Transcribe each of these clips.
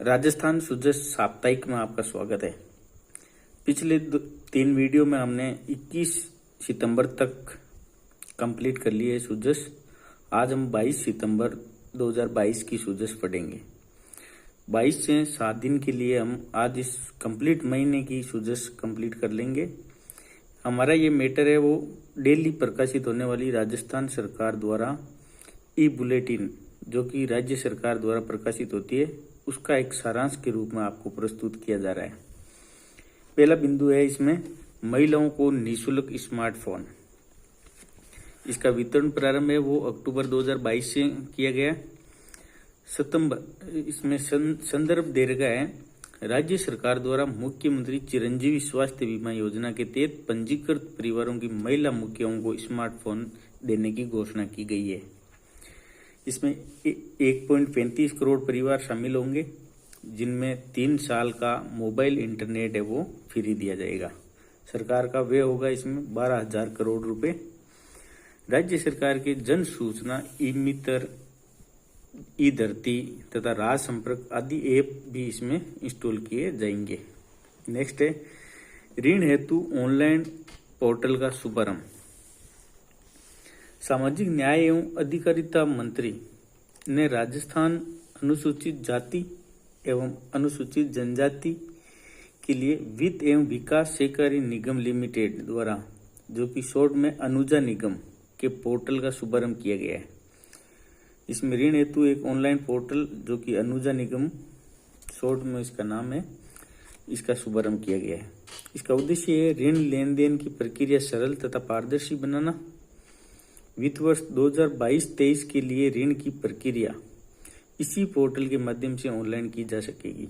राजस्थान सुजस साप्ताहिक में आपका स्वागत है। पिछले 3 वीडियो में हमने 21 सितंबर तक कंप्लीट कर लिए है सुजस। आज हम 22 सितंबर 2022 की सुजस पढ़ेंगे। 22 से 7 दिन के लिए हम आज इस कंप्लीट महीने की सुजस कंप्लीट कर लेंगे। हमारा ये मैटर है वो डेली प्रकाशित होने वाली राजस्थान सरकार द्वारा ई बुलेटिन जो कि राज्य सरकार द्वारा प्रकाशित होती है, उसका एक सारांश के रूप में आपको प्रस्तुत किया जा रहा है। पहला बिंदु है इसमें महिलाओं को निःशुल्क स्मार्टफोन। इसका वितरण प्रारंभ है वो अक्टूबर 2022 से किया गया। सितंबर इसमें संदर्भ दे रखा है, राज्य सरकार द्वारा मुख्यमंत्री चिरंजीवी स्वास्थ्य बीमा योजना के तहत पंजीकृत परिवारों की महिला मुखियाओं को स्मार्टफोन देने की घोषणा की गई है। इसमें 1.35 करोड़ परिवार शामिल होंगे, जिनमें 3 साल का मोबाइल इंटरनेट है वो फ्री दिया जाएगा। सरकार का व्यय होगा इसमें 12,000 करोड़ रुपए। राज्य सरकार के जन सूचना, ई मित्र, ई धरती तथा राज संपर्क आदि ऐप भी इसमें इंस्टॉल किए जाएंगे। नेक्स्ट है ऋण हेतु ऑनलाइन पोर्टल का शुभारंभ। सामाजिक न्याय एवं अधिकारिता मंत्री ने राजस्थान अनुसूचित जाति एवं अनुसूचित जनजाति के लिए वित्त एवं विकास सहकारी निगम लिमिटेड द्वारा, जो कि शॉर्ट में अनुजा निगम के पोर्टल का शुभारंभ किया गया है। इसमें ऋण हेतु एक ऑनलाइन पोर्टल जो कि अनुजा निगम शॉर्ट में इसका नाम है, इसका शुभारंभ किया गया है। इसका उद्देश्य है ऋण लेन देन की प्रक्रिया सरल तथा पारदर्शी बनाना। वित्त वर्ष 2022-23 के लिए ऋण की प्रक्रिया इसी पोर्टल के माध्यम से ऑनलाइन की जा सकेगी।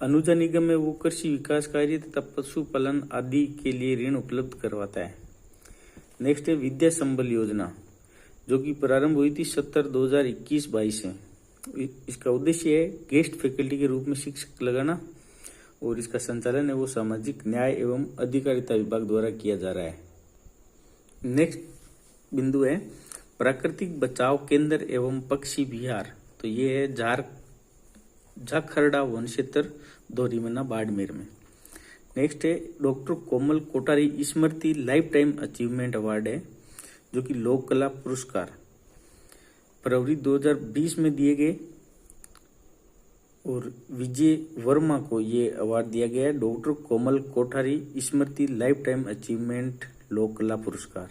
अनुजा निगम में वो कृषि विकास कार्य तथा पशुपालन आदि के लिए ऋण उपलब्ध करवाता है। नेक्स्ट है विद्या संबल योजना, जो कि प्रारंभ हुई थी 17/2021-22 से। इसका उद्देश्य है गेस्ट फैकल्टी के रूप में शिक्षक लगाना और इसका संचालन है वो सामाजिक न्याय एवं अधिकारिता विभाग द्वारा किया जा रहा है। नेक्स्ट बिंदु है प्राकृतिक बचाव केंद्र एवं पक्षी विहार। तो ये है झाखरड़ा वन क्षेत्र दोरीमना बाड़मेर में। नेक्स्ट है डॉक्टर कोमल कोठारी स्मृति लाइफ टाइम अचीवमेंट अवार्ड है, जो कि लोक कला पुरस्कार फरवरी 2020 में दिए गए और विजय वर्मा को ये अवार्ड दिया गया है, डॉक्टर कोमल कोठारी स्मृति लाइफ टाइम अचीवमेंट लोक कला पुरस्कार।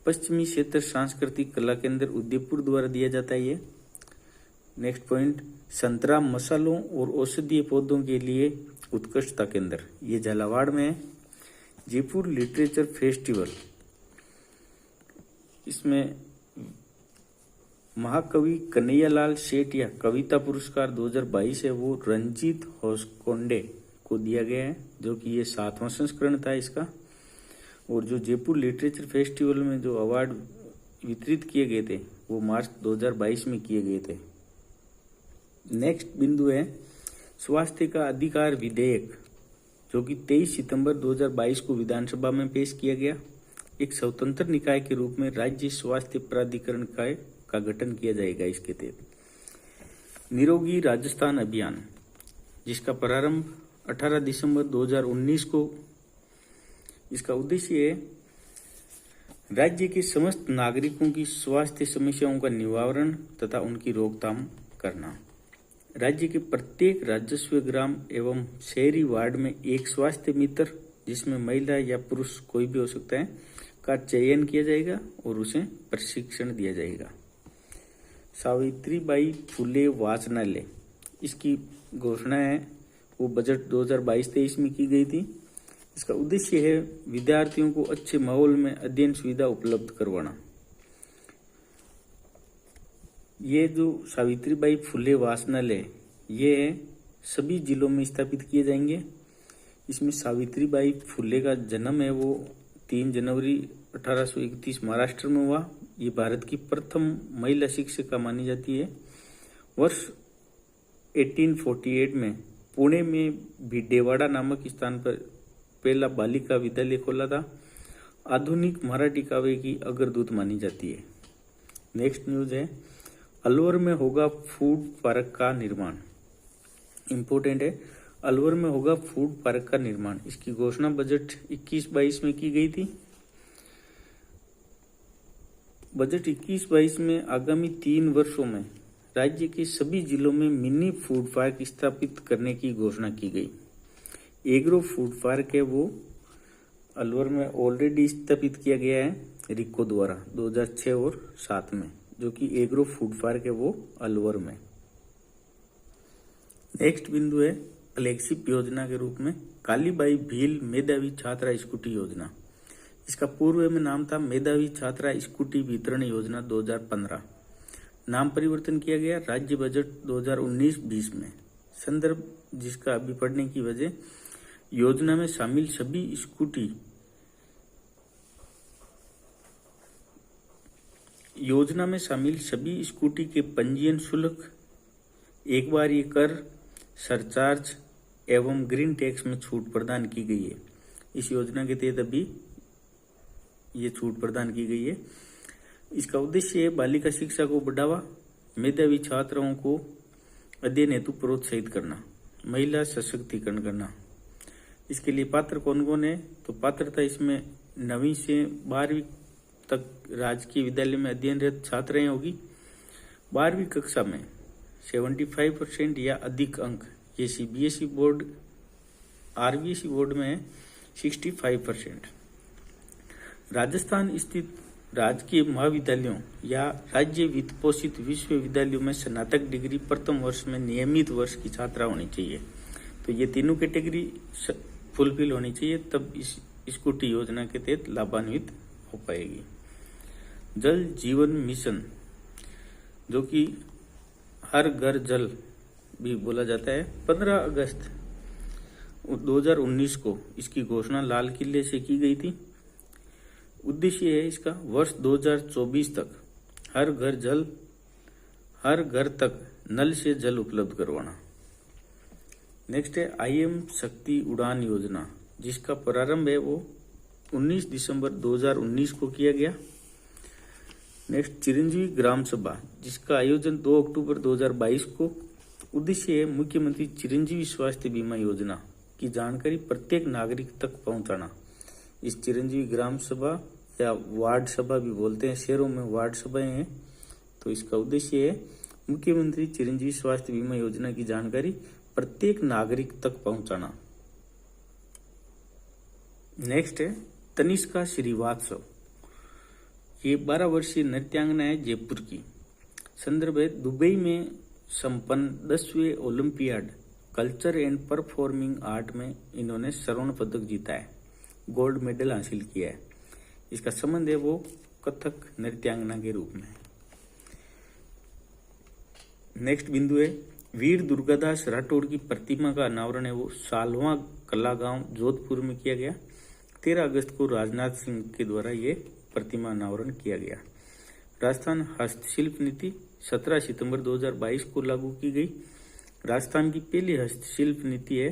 पश्चिमी क्षेत्र सांस्कृतिक कला केंद्र उदयपुर द्वारा दिया जाता है ये। नेक्स्ट पॉइंट संतरा मसालों और औषधीय पौधों के लिए उत्कृष्टता केंद्र, ये झालावाड़ में है। जयपुर लिटरेचर फेस्टिवल, इसमें महाकवि कन्हैयालाल सेठ या कविता पुरस्कार 2022 है वो रंजीत होसकोंडे को दिया गया है, जो कि ये 7वां संस्करण था इसका। और जो जयपुर लिटरेचर फेस्टिवल में जो अवार्ड वितरित किए गए थे वो मार्च 2022 में किए गए थे। नेक्स्ट बिंदु है स्वास्थ्य का अधिकार विधेयक, जो कि 23 सितंबर 2022 को विधानसभा में पेश किया गया। एक स्वतंत्र निकाय के रूप में राज्य स्वास्थ्य प्राधिकरण का गठन किया जाएगा इसके तहत। निरोगी राजस्थान अभियान, जिसका प्रारंभ 18 दिसंबर 2019 को, इसका उद्देश्य है राज्य के समस्त नागरिकों की स्वास्थ्य समस्याओं का निवारण तथा उनकी रोकथाम करना। राज्य के प्रत्येक राजस्व ग्राम एवं शहरी वार्ड में एक स्वास्थ्य मित्र, जिसमें महिला या पुरुष कोई भी हो सकता है, का चयन किया जाएगा और उसे प्रशिक्षण दिया जाएगा। सावित्रीबाई फुले वाचनालय, इसकी घोषणा है वो बजट 2022-23 में की गई थी। इसका उद्देश्य है विद्यार्थियों को अच्छे माहौल में अध्ययन सुविधा उपलब्ध करवाना। ये जो सावित्रीबाई फुले वाचनालय ये सभी जिलों में स्थापित किए जाएंगे। इसमें सावित्रीबाई फुले का जन्म है वो 3 जनवरी 1831 महाराष्ट्र में हुआ। ये भारत की प्रथम महिला शिक्षिका मानी जाती है। वर्ष 1848 में पुणे में भिडेवाड़ा नामक स्थान पर पहला बालिका विद्यालय खोला था। आधुनिक मराठी काव्य की अग्रदूत मानी जाती है। नेक्स्ट न्यूज है अलवर में होगा फूड पार्क का निर्माण। इम्पोर्टेंट है। अलवर में होगा फूड पार्क का निर्माण। इसकी घोषणा बजट 21-22 में की गई थी। बजट 21-22 में आगामी 3 वर्षों में राज्य के सभी जिलों में मिनी फूड पार्क स्थापित करने की घोषणा की गई। एग्रो फूड पार्क है वो अलवर में ऑलरेडी स्थापित किया गया है रिको द्वारा 2006 और 2007 में, जो कि एग्रो फूड पार्क है वो अलवर में। नेक्स्ट बिंदु है फ्लैगशिप योजना के रूप में कालीबाई भील मेधावी छात्रा स्कूटी योजना। इसका पूर्व में नाम था मेधावी छात्रा स्कूटी वितरण योजना 2015। नाम परिवर्तन किया गया राज्य बजट 2019-20 में। संदर्भ जिसका अभी पढ़ने की वजह, योजना में शामिल सभी स्कूटी के पंजीयन शुल्क, एक बार ये कर, सरचार्ज एवं ग्रीन टैक्स में छूट प्रदान की गई है। इस योजना के तहत अभी ये छूट प्रदान की गई है। इसका उद्देश्य है बालिका शिक्षा को बढ़ावा, मेधावी छात्राओं को अध्ययन हेतु प्रोत्साहित करना, महिला सशक्तिकरण करना। इसके लिए पात्र कौन कौन है? तो पात्रता इसमें 9वीं से 12वीं तक राजकीय विद्यालय में अध्ययनरत छात्राएं होगी। 12वीं कक्षा में 75% या अधिक अंक, ये सीबीएसई बोर्ड, आरबीएसई बोर्ड में है 65%। राजस्थान स्थित राजकीय महाविद्यालयों या राज्य वित्त पोषित विश्वविद्यालयों में स्नातक डिग्री प्रथम वर्ष में नियमित वर्ष की छात्रा होनी चाहिए। तो ये तीनों कैटेगरी फुलफिल होनी चाहिए, तब इस स्कूटी योजना के तहत लाभान्वित हो पाएगी। जल जीवन मिशन, जो कि हर घर जल भी बोला जाता है, 15 अगस्त 2019 को इसकी घोषणा लाल किले से की गई थी। उद्देश्य है इसका वर्ष 2024 तक हर घर तक नल से जल उपलब्ध करवाना। नेक्स्ट है IM शक्ति उड़ान योजना, जिसका प्रारंभ है वो 19 दिसंबर 2019 को किया गया। नेक्स्ट चिरंजीवी ग्राम सभा, जिसका आयोजन 2 अक्टूबर 2022 को। उद्देश्य है मुख्यमंत्री चिरंजीवी स्वास्थ्य बीमा योजना की जानकारी प्रत्येक नागरिक तक पहुंचाना। इस चिरंजीवी ग्राम सभा या वार्ड सभा भी बोलते हैं, शहरों में वार्ड सभाएं हैं। तो इसका उद्देश्य है मुख्यमंत्री चिरंजीवी स्वास्थ्य बीमा योजना की जानकारी प्रत्येक नागरिक तक पहुंचाना। नेक्स्ट है तनिष्का श्रीवास्तव, ये 12 वर्षीय नृत्यांगना है जयपुर की। संदर्भ है दुबई में संपन्न 10वें olympiad culture and performing art में इन्होंने स्वर्ण पदक जीता है, गोल्ड मेडल हासिल किया है। इसका संबंध है वो कथक नृत्यांगना के रूप में। नेक्स्ट बिंदु है वीर दुर्गादास राठौड़ की प्रतिमा का अनावरण है वो सालवा कला गांव जोधपुर में किया गया। 13 अगस्त को राजनाथ सिंह के द्वारा ये प्रतिमा अनावरण किया गया। राजस्थान हस्तशिल्प नीति 17 सितंबर 2022 को लागू की गई। राजस्थान की पहली हस्तशिल्प नीति है।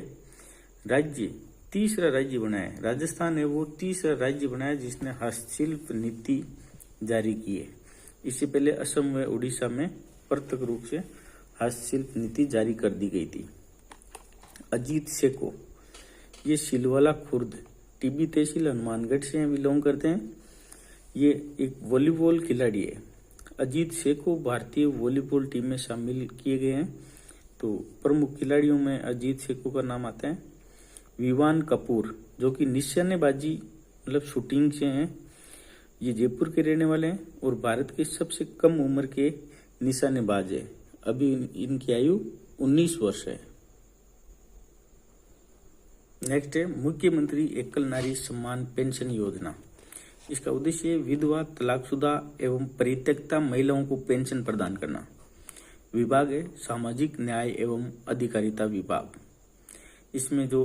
राज्य तीसरा राज्य बना है, राजस्थान है वो तीसरा राज्य बना है जिसने हस्तशिल्प नीति जारी की है। इससे पहले असम व उड़ीसा में प्रत्यक्ष रूप से हस्तशिल्प नीति जारी कर दी गई थी। अजीत सेको, ये सिलवाला खुर्द टीबी तहसील हनुमानगढ़ से बिलोंग करते हैं। ये एक वॉलीबॉल खिलाड़ी है। अजीत सेको भारतीय वॉलीबॉल टीम में शामिल किए गए हैं। तो प्रमुख खिलाड़ियों में अजीत सेको का नाम आता है। विवान कपूर, जो कि निशानेबाजी मतलब शूटिंग से हैं, ये जयपुर के रहने वाले हैं और भारत के सबसे कम उम्र के निशानेबाज है। अभी इनकी आयु 19 वर्ष है। नेक्स्ट है मुख्यमंत्री एकल नारी सम्मान पेंशन योजना। इसका उद्देश्य है विधवा, तलाकशुदा एवं परित्यक्ता महिलाओं को पेंशन प्रदान करना। विभाग है सामाजिक न्याय एवं अधिकारिता विभाग। इसमें जो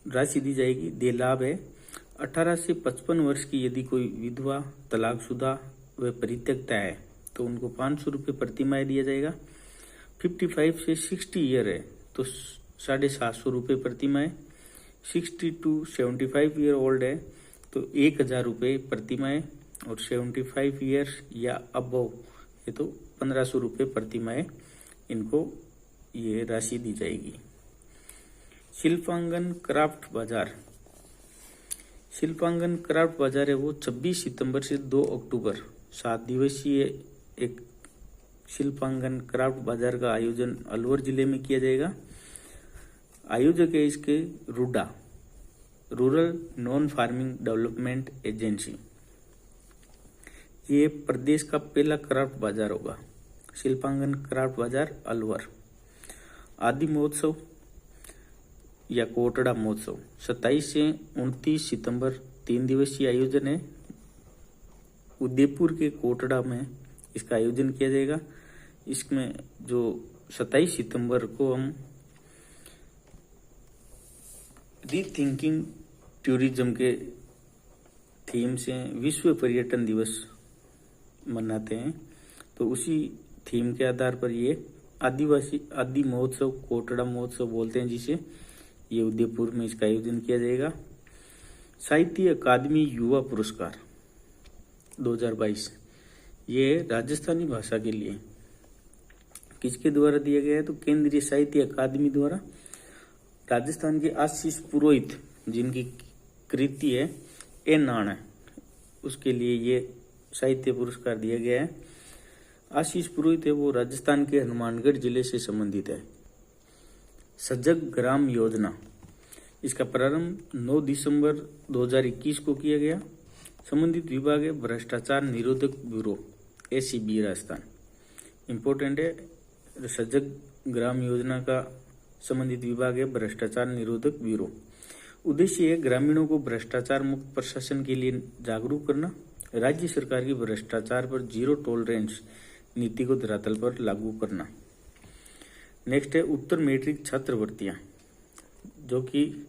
राशि दी जाएगी, दे लाभ है 18 से 55 वर्ष की यदि कोई विधवा, तलाकशुदा व परित्यक्ता है तो उनको 500 रुपये प्रति माह दिया जाएगा। 55 से 60 ईयर है तो 750 रुपये प्रति माह। 60 to 75 ईयर ओल्ड है तो 1000 रुपये प्रति माह और 75 ईयर या अबव है तो 1500 रुपये प्रति माह इनको ये राशि दी जाएगी। शिल्पांगन क्राफ्ट बाजार। शिल्पांगन क्राफ्ट बाजार है वो 26 सितंबर से 2 अक्टूबर 7 दिवसीय एक शिल्पांगन क्राफ्ट बाजार का आयोजन अलवर जिले में किया जाएगा। आयोजक है इसके RUDA, rural non farming development agency. ये प्रदेश का पहला क्राफ्ट बाजार होगा, शिल्पांगन क्राफ्ट बाजार अलवर। आदि महोत्सव या कोटड़ा महोत्सव 27 से 29 सितंबर 3 दिवसीय आयोजन है। उदयपुर के कोटड़ा में इसका आयोजन किया जाएगा। इसमें जो 27 सितंबर को हम रीथिंकिंग टूरिज्म के थीम से विश्व पर्यटन दिवस मनाते हैं, तो उसी थीम के आधार पर ये आदि महोत्सव, कोटड़ा महोत्सव बोलते हैं जिसे, ये उदयपुर में इसका आयोजन किया जाएगा। साहित्य अकादमी युवा पुरस्कार 2022 ये राजस्थानी भाषा के लिए किसके द्वारा दिया गया है, तो केंद्रीय साहित्य अकादमी द्वारा राजस्थान के आशीष पुरोहित जिनकी कृति है ए नाण है, उसके लिए ये साहित्य पुरस्कार दिया गया है। आशीष पुरोहित है वो राजस्थान के हनुमानगढ़ जिले से संबंधित है। सजग ग्राम योजना, इसका प्रारंभ 9 दिसंबर 2021 को किया गया। संबंधित विभाग है भ्रष्टाचार निरोधक ब्यूरो ACB राजस्थान। इम्पोर्टेंट है, सजग ग्राम योजना का संबंधित विभाग है भ्रष्टाचार निरोधक ब्यूरो। उद्देश्य है ग्रामीणों को भ्रष्टाचार मुक्त प्रशासन के लिए जागरूक करना, राज्य सरकार की भ्रष्टाचार पर जीरो टॉलरेंस नीति को धरातल पर लागू करना। नेक्स्ट है उत्तर मैट्रिक छात्रवृत्तियां, जो कि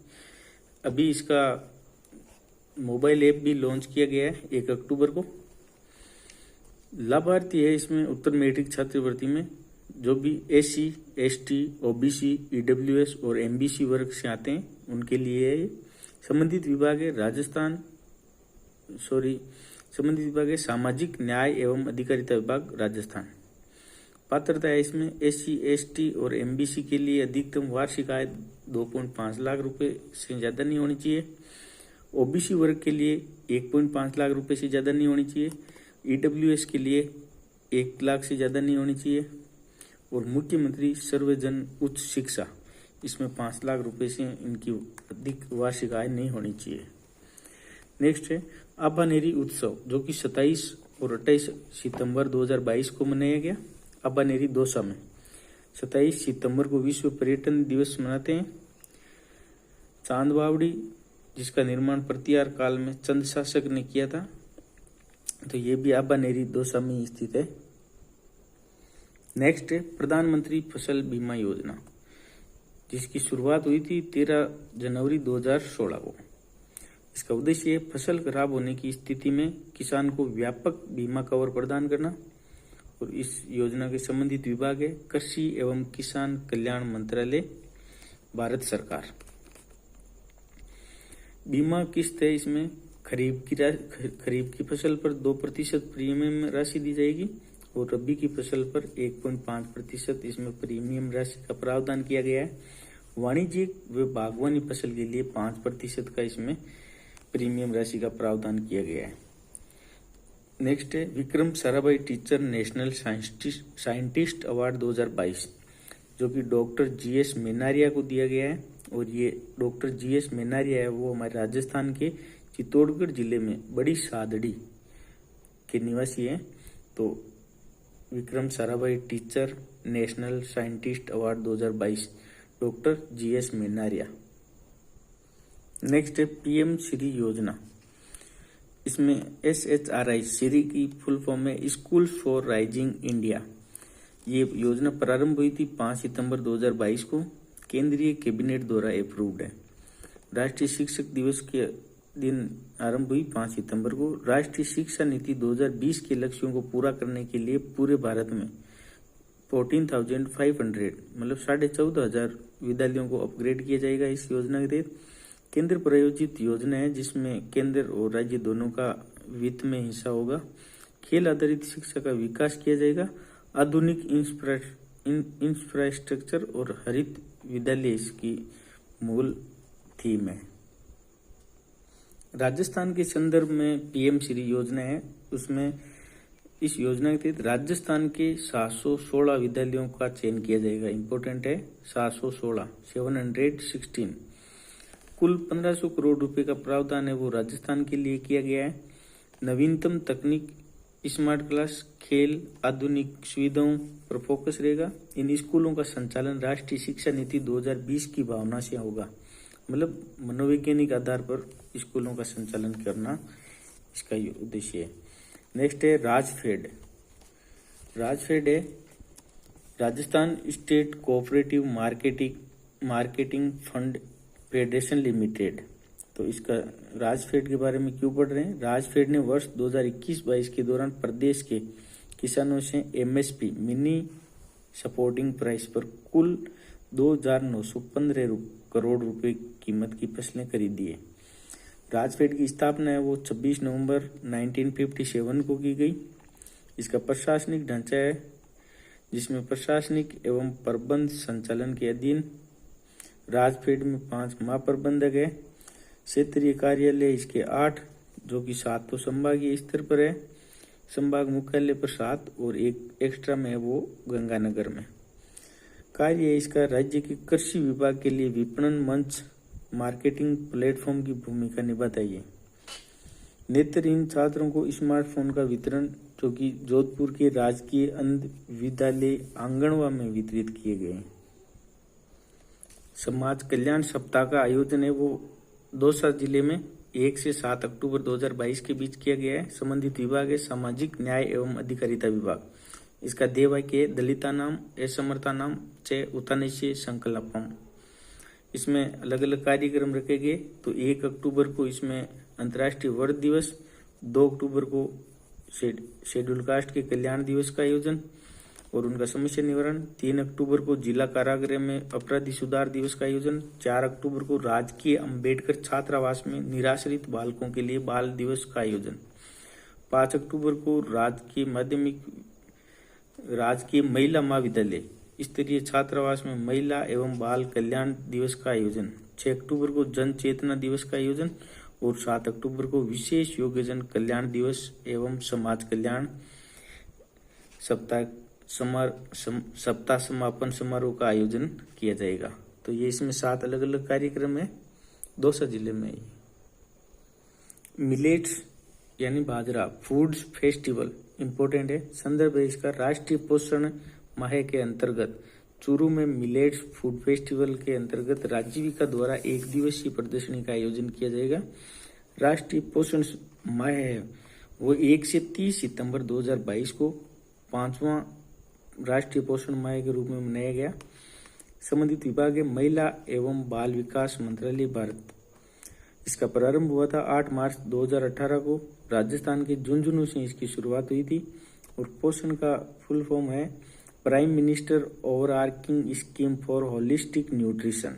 अभी इसका मोबाइल ऐप भी लॉन्च किया गया है 1 अक्टूबर को। लाभार्थी है इसमें उत्तर मैट्रिक छात्रवृत्ति में जो भी SC, ST, OBC, EWS और MBC वर्ग से आते हैं उनके लिए है। संबंधित विभाग है सामाजिक न्याय एवं अधिकारिता विभाग राजस्थान। पात्रता है इसमें SC, ST और MBC के लिए अधिकतम वार्षिक आय 2.5 लाख रुपए से ज्यादा नहीं होनी चाहिए। OBC वर्ग के लिए 1.5 लाख रुपए से ज्यादा नहीं होनी चाहिए। EWS के लिए 1 लाख से ज्यादा नहीं होनी चाहिए। और मुख्यमंत्री सर्वजन उच्च शिक्षा, इसमें 5 लाख रुपए से इनकी अधिक वार्षिक आय नहीं होनी चाहिए। नेक्स्ट है आबानेरी उत्सव, जो कि 27 और 28 सितंबर 2022 को मनाया गया। आबानेरी दौसा में 27 सितंबर को विश्व पर्यटन दिवस मनाते हैं। चांद बावड़ी, जिसका निर्माण प्रतिहार काल में चंद शासक ने किया था, तो ये भी आबानेरी दौसा में स्थित है। नेक्स्ट है प्रधानमंत्री फसल बीमा योजना, जिसकी शुरुआत हुई थी 13 जनवरी 2016 को। इसका उद्देश्य है फसल खराब होने की स्थिति में किसान को व्यापक बीमा कवर प्रदान करना। और इस योजना के संबंधित विभाग है कृषि एवं किसान कल्याण मंत्रालय, भारत सरकार। बीमा किस्त है इसमें खरीफ की फसल पर 2% प्रीमियम राशि दी जाएगी और रबी की फसल पर 1.5% इसमें प्रीमियम राशि का प्रावधान किया गया है। वाणिज्यिक व बागवानी फसल के लिए 5% का इसमें प्रीमियम राशि का प्रावधान किया गया है। नेक्स्ट है Vikram Sarabhai teacher national scientist award 2022, जो कि डॉक्टर GS मेनारिया को दिया गया है। और ये डॉक्टर GS मेनारिया है वो हमारे राजस्थान के चित्तौड़गढ़ जिले में बड़ी सादड़ी के निवासी हैं। तो Vikram Sarabhai teacher national scientist award 2022 doctor GS Menaria. Next है PM श्री योजना, इसमें SHRI श्री की फुल फॉर्म है स्कूल फॉर राइजिंग इंडिया। ये योजना प्रारंभ हुई थी 5 सितंबर 2022 को, केंद्रीय कैबिनेट द्वारा अप्रूव्ड है। राष्ट्रीय शिक्षक दिवस के दिन आरंभ हुई 5 सितंबर को। राष्ट्रीय शिक्षा नीति 2020 के लक्ष्यों को पूरा करने के लिए पूरे भारत में 14,500 मतलब 14,500 विद्यालयों को अपग्रेड किया जाएगा। इस योजना के तहत केंद्र प्रायोजित योजना है, जिसमें केंद्र और राज्य दोनों का वित्त में हिस्सा होगा। खेल आधारित शिक्षा का विकास किया जाएगा। आधुनिक इंफ्रास्ट्रक्चर और हरित विद्यालय इसकी मूल थीम है। राजस्थान के संदर्भ में पीएम श्री योजना है, उसमें इस योजना के तहत राजस्थान के 716 विद्यालयों का चयन किया जाएगा। इंपॉर्टेंट है 716 कुल 1500 करोड़ रुपए का प्रावधान है वो राजस्थान के लिए किया गया है। नवीनतम तकनीक, स्मार्ट क्लास, खेल, आधुनिक सुविधाओं पर फोकस रहेगा। इन स्कूलों का संचालन राष्ट्रीय शिक्षा नीति 2020 की भावना से होगा, मतलब मनोवैज्ञानिक आधार पर स्कूलों का संचालन करना इसका उद्देश्य है। नेक्स्ट है राजफेड। राजफेड है Rajasthan state cooperative marketing fund federation limited. तो इसका राजफेड के बारे में क्यों पढ़ रहे हैं? राजफेड ने वर्ष 2021-22 के दौरान प्रदेश के किसानों से एमएसपी मिनी सपोर्टिंग प्राइस पर कुल 2,915 करोड़ रुपए कीमत की फसलें खरीदी है। राजफेड की स्थापना है वो 26 नवंबर 1957 को की गई। इसका प्रशासनिक ढांचा है जिसमें प्रशासनिक एवं प्रबंध संचालन के अधीन राजफेड में 5 महाप्रबंधक है। क्षेत्रीय कार्यालय इसके 8, जो कि 7 तो संभागीय स्तर पर है, संभाग मुख्यालय पर 7 और एक एक्स्ट्रा में है वो गंगानगर में। कार्य इसका राज्य के कृषि विभाग के लिए विपणन मंच, मार्केटिंग प्लेटफॉर्म की भूमिका निभाता है। नेत्रहीन छात्रों को स्मार्टफोन का वितरण, जो कि जोधपुर के राजकीय अंध विद्यालय आंगनवा में वितरित किए गए। समाज कल्याण सप्ताह का आयोजन है वो दौसा जिले में 1 से 7 अक्टूबर 2022 के बीच किया गया है। संबंधित विभाग है सामाजिक न्याय एवं अधिकारिता विभाग। इसका ध्येय दलिता नाम असमर्था नाम च उतानिश्चय संकल्पम। इसमें अलग अलग कार्यक्रम रखे गए। तो 1 अक्टूबर को इसमें अंतर्राष्ट्रीय वृद्ध दिवस, 2 अक्टूबर को शेड्यूल कास्ट के कल्याण दिवस का आयोजन और उनका समस्या निवारण, 3 अक्टूबर को जिला कारागृह में अपराधी सुधार दिवस का आयोजन, 4 अक्टूबर को राजकीय अंबेडकर छात्रावास में निराश्रित बालकों के लिए बाल दिवस का आयोजन, 5 अक्टूबर को राजकीय महिला महाविद्यालय स्तरीय छात्रावास में महिला एवं बाल कल्याण दिवस का आयोजन, 6 अक्टूबर को जन चेतना दिवस का आयोजन और 7 अक्टूबर को विशेष योग्यजन कल्याण दिवस एवं समाज कल्याण सप्ताह समापन समारोह का आयोजन किया जाएगा। तो ये इसमें 7 अलग अलग कार्यक्रम है दौसा जिले में। मिलेट्स यानी बाजरा फूड्स फेस्टिवल इम्पोर्टेंट है। संदर्भ है इसका राष्ट्रीय पोषण माह के अंतर्गत चूरू में मिलेट्स फूड फेस्टिवल के अंतर्गत राज्यविका द्वारा 1 दिवसीय प्रदर्शनी का आयोजन किया जाएगा। राष्ट्रीय पोषण माह है वो 1 से 30 सितंबर 2022 को 5वां राष्ट्रीय पोषण माह के रूप में मनाया गया। संबंधित विभाग है महिला एवं बाल विकास मंत्रालय भारत। इसका प्रारंभ हुआ था 8 मार्च 2018 को। राजस्थान के झुंझुनू से इसकी शुरुआत हुई थी और पोषण का फुल फॉर्म है prime minister overarching scheme for holistic nutrition.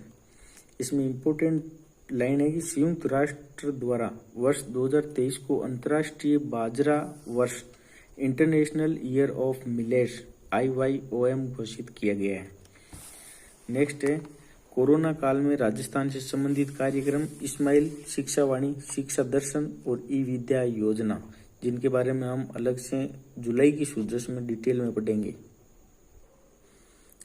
इसमें इम्पोर्टेंट लाइन है कि संयुक्त राष्ट्र द्वारा वर्ष 2023 को अंतर्राष्ट्रीय बाजरा वर्ष international year of millets IYOM घोषित किया गया है। नेक्स्ट है कोरोना काल में राजस्थान से संबंधित कार्यक्रम स्माइल, शिक्षा वाणी, शिक्षा दर्शन और ई विद्या योजना, जिनके बारे में हम अलग से जुलाई की सूचना में डिटेल में पढ़ेंगे।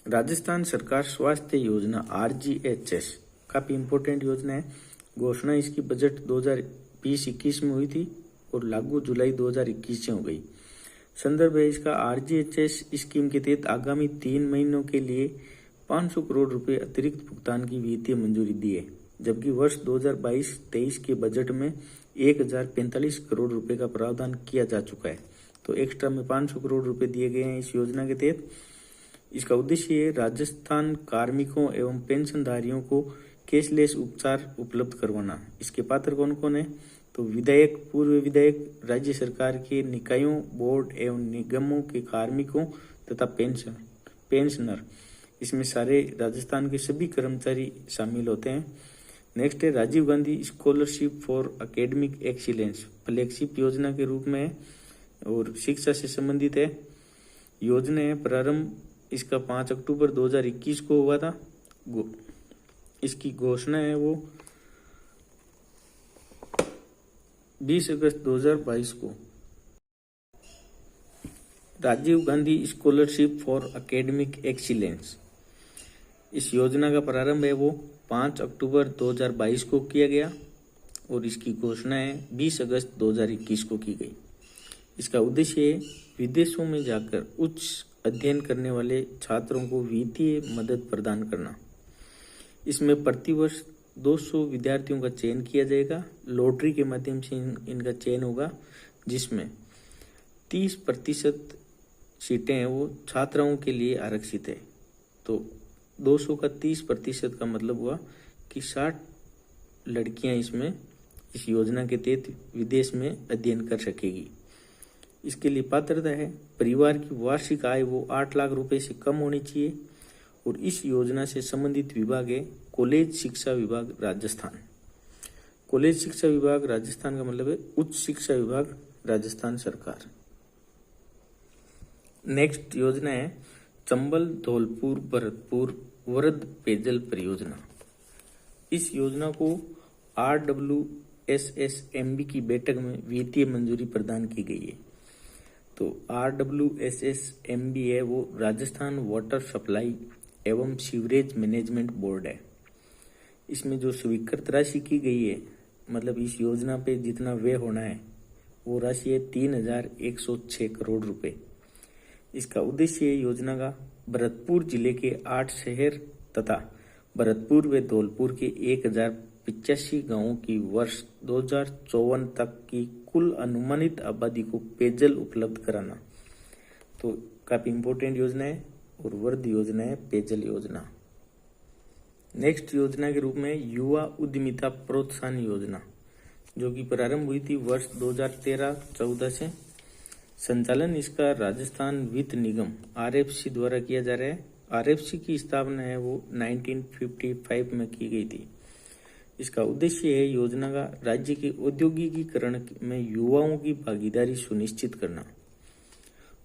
राजस्थान सरकार स्वास्थ्य योजना RGHS काफी इम्पोर्टेंट योजना है। घोषणा इसकी बजट 2020-21 में हुई थी और लागू जुलाई 2021 से हो गई। संदर्भ है इसका RGHS स्कीम के तहत आगामी 3 महीनों के लिए 500 करोड़ रुपए अतिरिक्त भुगतान की वित्तीय मंजूरी दी है, जबकि वर्ष 2022-23 के बजट में 1045 करोड़ रुपए का प्रावधान किया जा चुका है। तो एक्स्ट्रा में 500 करोड़ रुपए दिए गए हैं इस योजना के तहत। इसका उद्देश्य है राजस्थान कार्मिकों एवं पेंशनधारियों को कैशलेस उपचार उपलब्ध करवाना। इसके पात्र कौन कौन है? तो विधायक, पूर्व विधायक, राज्य सरकार के निकायों, बोर्ड एवं निगमों के कार्मिकों तथा पेंशनर। इसमें सारे राजस्थान के सभी कर्मचारी शामिल होते हैं। नेक्स्ट है Rajiv Gandhi scholarship for academic excellence, flagship योजना के रूप में है और शिक्षा से संबंधित है। योजना है प्रारंभ इसका 5 अक्टूबर 2021 को हुआ था। इसकी घोषणा है वो 20 अगस्त 2022 को। Rajiv Gandhi scholarship for academic excellence, इस योजना का प्रारंभ है वो 5 अक्टूबर 2022 को किया गया और इसकी घोषणा है 20 अगस्त 2021 को की गई। इसका उद्देश्य है विदेशों में जाकर उच्च अध्ययन करने वाले छात्रों को वित्तीय मदद प्रदान करना। इसमें प्रतिवर्ष 200 विद्यार्थियों का चयन किया जाएगा। लॉटरी के माध्यम से इनका चयन होगा, जिसमें 30% सीटें हैं वो छात्राओं के लिए आरक्षित है। तो 200 का 30% का मतलब हुआ कि 60 लड़कियां इसमें इस योजना के तहत विदेश में अध्ययन कर सकेगी। इसके लिए पात्रता है परिवार की वार्षिक आय वो 8 लाख रुपए से कम होनी चाहिए और इस योजना से संबंधित विभाग है कॉलेज शिक्षा विभाग राजस्थान। कॉलेज शिक्षा विभाग राजस्थान का मतलब है उच्च शिक्षा विभाग राजस्थान सरकार। नेक्स्ट योजना है चंबल धौलपुर भरतपुर वृद्ध पेयजल परियोजना। इस योजना को RWSSMB की बैठक में वित्तीय मंजूरी प्रदान की गई है। तो RWSSMB है वो राजस्थान वाटर सप्लाई एवं सीवरेज मैनेजमेंट बोर्ड है। इसमें जो स्वीकृत राशि की गई है, मतलब इस योजना पे जितना व्यय होना है वो राशि है 3,106 करोड़ रुपए। इसका उद्देश्य योजना का भरतपुर जिले के 8 शहर तथा भरतपुर व धौलपुर के 1085 गांवों की वर्ष 2054 तक की कुल अनुमानित आबादी को पेयजल उपलब्ध कराना। तो काफी इंपॉर्टेंट योजना है और वृद्ध योजना है पेयजल योजना। नेक्स्ट योजना के रूप में युवा उद्यमिता प्रोत्साहन योजना, जो कि प्रारंभ हुई थी वर्ष 2013-14 से। संचालन इसका राजस्थान वित्त निगम RFC द्वारा किया जा रहा है। RFC की स्थापना है वो 1955 में की गई थी। इसका उद्देश्य है योजना का राज्य के औद्योगिकीकरण में युवाओं की भागीदारी सुनिश्चित करना।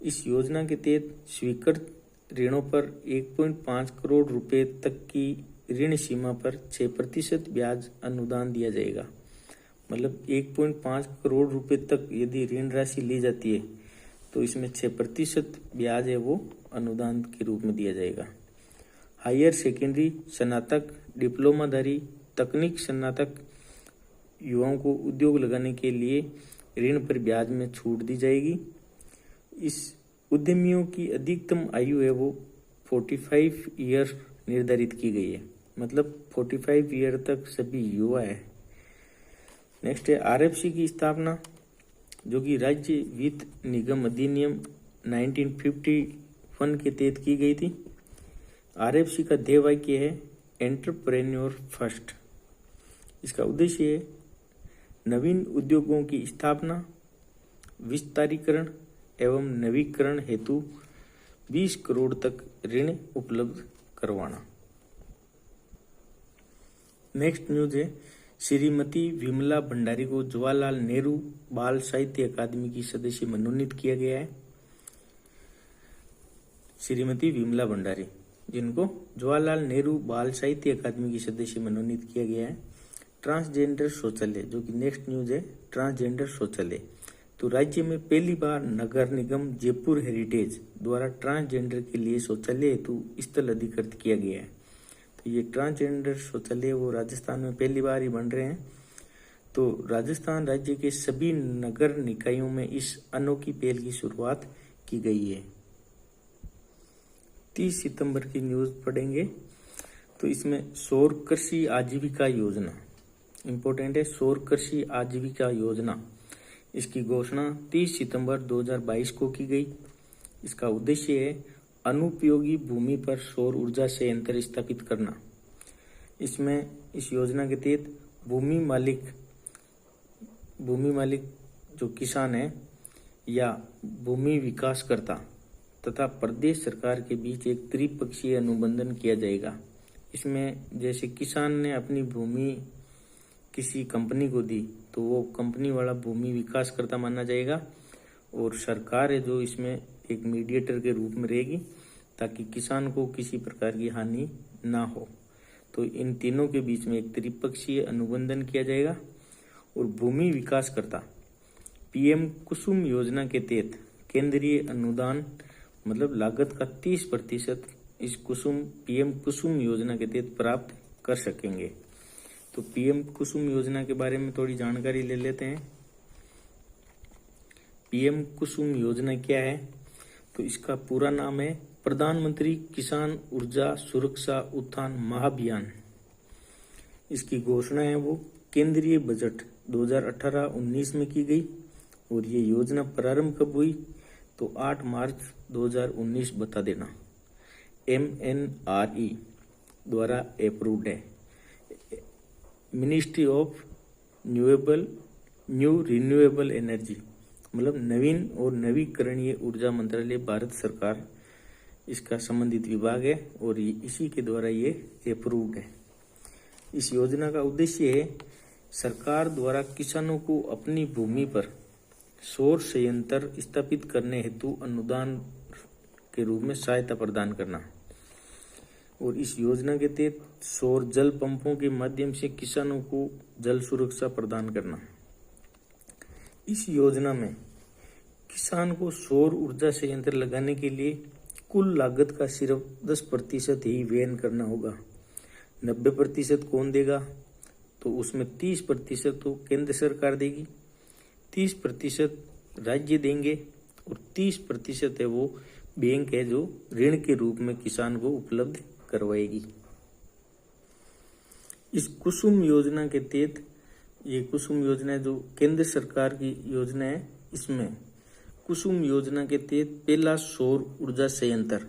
इस योजना के तहत स्वीकृत ऋणों पर 1.5 करोड़ रुपए तक की ऋण सीमा पर 6% ब्याज अनुदान दिया जाएगा। मतलब 1.5 करोड़ रुपए तक यदि ऋण राशि ली जाती है तो इसमें 6% ब्याज है वो अनुदान के रूप में दिया जाएगा। हायर सेकेंडरी, स्नातक, डिप्लोमाधारी, तकनीक स्नातक युवाओं को उद्योग लगाने के लिए ऋण पर ब्याज में छूट दी जाएगी। इस उद्यमियों की अधिकतम आयु है वो 45 ईयर निर्धारित की गई है, मतलब 45 ईयर तक सभी युवा है। नेक्स्ट है RFC की स्थापना, जो कि राज्य वित्त निगम अधिनियम 1951 के तहत की गई थी। RFC का ध्येय वाक्य है एंटरप्रेन्योर फर्स्ट। इसका उद्देश्य है नवीन उद्योगों की स्थापना, विस्तारीकरण एवं नवीकरण हेतु 20 करोड़ तक ऋण उपलब्ध करवाना। नेक्स्ट न्यूज है श्रीमती विमला भंडारी को जवाहरलाल नेहरू बाल साहित्य अकादमी की सदस्य मनोनीत किया गया है। श्रीमती विमला भंडारी, जिनको जवाहरलाल नेहरू बाल साहित्य अकादमी की सदस्य मनोनीत किया गया है। ट्रांसजेंडर शौचालय, जो कि नेक्स्ट न्यूज है ट्रांसजेंडर शौचालय। तो राज्य में पहली बार नगर निगम जयपुर हेरिटेज द्वारा ट्रांसजेंडर के लिए शौचालय हेतु स्थल अधिकृत किया गया है। तो ये ट्रांसजेंडर शौचालय वो राजस्थान में पहली बार ही बन रहे हैं। तो राजस्थान राज्य के सभी नगर निकायों में इस अनोखी पहल की शुरुआत की गई है। 30 सितंबर की न्यूज पढ़ेंगे। तो इसमें सौर कृषि आजीविका योजना इंपॉर्टेंट है। सौर कृषि आजीविका योजना, इसकी घोषणा 30 सितंबर 2022 को की गई। इसका उद्देश्य है अनुपयोगी भूमि पर सौर ऊर्जा संयंत्र स्थापित करना। इसमें इस योजना के तहत भूमि मालिक जो किसान है या भूमि विकासकर्ता तथा प्रदेश सरकार के बीच एक त्रिपक्षीय अनुबंधन किया जाएगा। इसमें जैसे किसान ने अपनी भूमि किसी कंपनी को दी तो वो कंपनी वाला भूमि विकासकर्ता माना जाएगा और सरकार है जो इसमें एक मीडिएटर के रूप में रहेगी ताकि किसान को किसी प्रकार की हानि ना हो। तो इन तीनों के बीच में एक त्रिपक्षीय अनुबंधन किया जाएगा। और भूमि विकासकर्ता पीएम कुसुम योजना के तहत केंद्रीय अनुदान मतलब लागत का 30% इस पीएम कुसुम योजना के तहत प्राप्त कर सकेंगे। तो पीएम कुसुम योजना के बारे में थोड़ी जानकारी ले लेते हैं। पीएम कुसुम योजना क्या है? तो इसका पूरा नाम है प्रधानमंत्री किसान ऊर्जा सुरक्षा उत्थान महाअभियान। इसकी घोषणा है वो केंद्रीय बजट 2018-19 में की गई। और ये योजना प्रारंभ कब हुई? तो 8 मार्च 2019 बता देना। MNRE द्वारा अप्रूव्ड है। Ministry of new renewable energy मतलब नवीन और नवीकरणीय ऊर्जा मंत्रालय भारत सरकार इसका संबंधित विभाग है और इसी के द्वारा ये अप्रूव्ड है। इस योजना का उद्देश्य है सरकार द्वारा किसानों को अपनी भूमि पर सौर संयंत्र स्थापित करने हेतु अनुदान के रूप में सहायता प्रदान करना। और इस योजना के तहत सौर जल पंपों के माध्यम से किसानों को जल सुरक्षा प्रदान करना। इस योजना में किसान को सौर ऊर्जा संयंत्र लगाने के लिए कुल लागत का सिर्फ 10% ही व्यय करना होगा। 90% कौन देगा? तो उसमें 30% तो केंद्र सरकार देगी, 30% राज्य देंगे और 30% है वो बैंक है जो ऋण के रूप में किसान को उपलब्ध करवाएगी। इस कुसुम योजना के तहत ये कुसुम योजना जो केंद्र सरकार की योजना है, इसमें कुसुम योजना के तहत पहला सौर ऊर्जा संयंत्र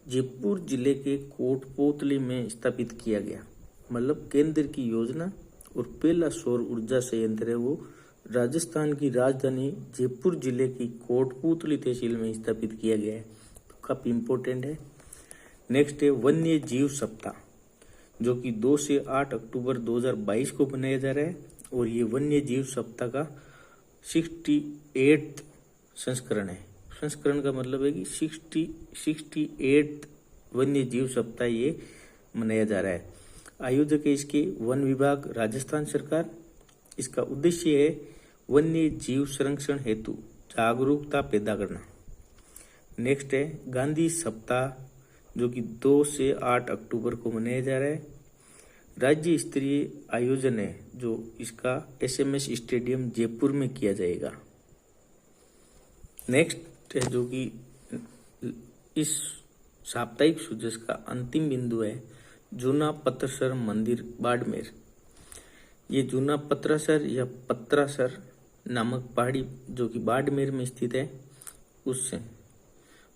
जयपुर जिले के कोटपूतली में स्थापित किया गया। मतलब केंद्र की योजना और पहला सौर ऊर्जा संयंत्र है वो राजस्थान की राजधानी जयपुर जिले की कोटपूतली तहसील में स्थापित किया गया है। तो काफी इम्पोर्टेंट है। नेक्स्ट है वन्य जीव सप्ताह जो कि 2 से 8 अक्टूबर 2022 को मनाया जा रहा है। और ये वन्य जीव सप्ताह का 68 संस्करण है। संस्करण का मतलब है कि 68 वन्य जीव सप्ताह ये मनाया जा रहा है। आयोजक है इसके वन विभाग राजस्थान सरकार। इसका उद्देश्य है वन्य जीव संरक्षण हेतु जागरूकता पैदा करना। नेक्स्ट है गांधी सप्ताह जो कि 2 से 8 अक्टूबर को मनाया जा रहा है। राज्य स्तरीय आयोजन है जो इसका SMS स्टेडियम जयपुर में किया जाएगा। नेक्स्ट है जो कि इस साप्ताहिक सूचक का अंतिम बिंदु है जूना पत्रासर मंदिर बाड़मेर। ये जूना पत्रासर या पत्रासर नामक पहाड़ी जो कि बाड़मेर में स्थित है, उससे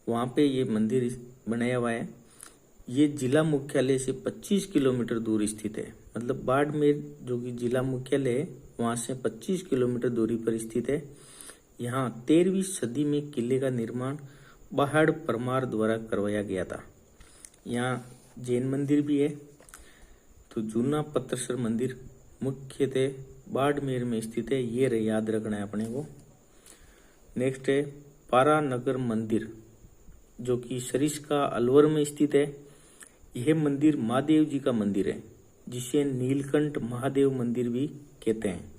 वहाँ पे ये मंदिर बनाया हुआ है। ये जिला मुख्यालय से 25 किलोमीटर दूर स्थित है। मतलब बाड़मेर जो कि जिला मुख्यालय है वहाँ से 25 किलोमीटर दूरी पर स्थित है। यहाँ 13वीं सदी में किले का निर्माण बहाड़ परमार द्वारा करवाया गया था। यहाँ जैन मंदिर भी है। तो जूना पत्रासर मंदिर मुख्यतः बाड़मेर में स्थित है। ये याद रखना है अपने को। नेक्स्ट है पारानगर मंदिर जो कि सरिस्का अलवर में स्थित है। यह मंदिर महादेव जी का मंदिर है जिसे नीलकंठ महादेव मंदिर भी कहते हैं।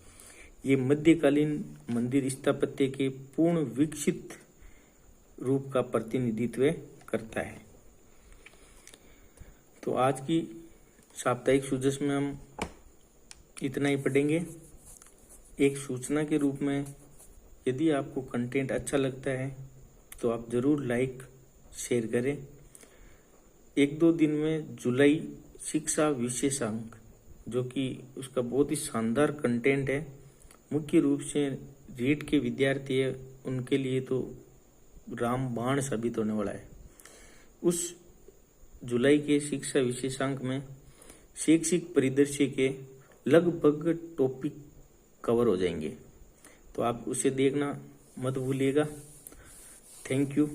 ये मध्यकालीन मंदिर स्थापत्य के पूर्ण विकसित रूप का प्रतिनिधित्व करता है। तो आज की साप्ताहिक सूचक में हम इतना ही पढ़ेंगे। एक सूचना के रूप में यदि आपको कंटेंट अच्छा लगता है तो आप जरूर लाइक शेयर करें। 1-2 दिन में जुलाई शिक्षा विशेषांक जो कि उसका बहुत ही शानदार कंटेंट है, मुख्य रूप से रीट के विद्यार्थी है उनके लिए तो रामबाण साबित होने वाला है। उस जुलाई के शिक्षा विशेषांक में शैक्षिक परिदृश्य के लगभग टॉपिक कवर हो जाएंगे। तो आप उसे देखना मत भूलिएगा। Thank you.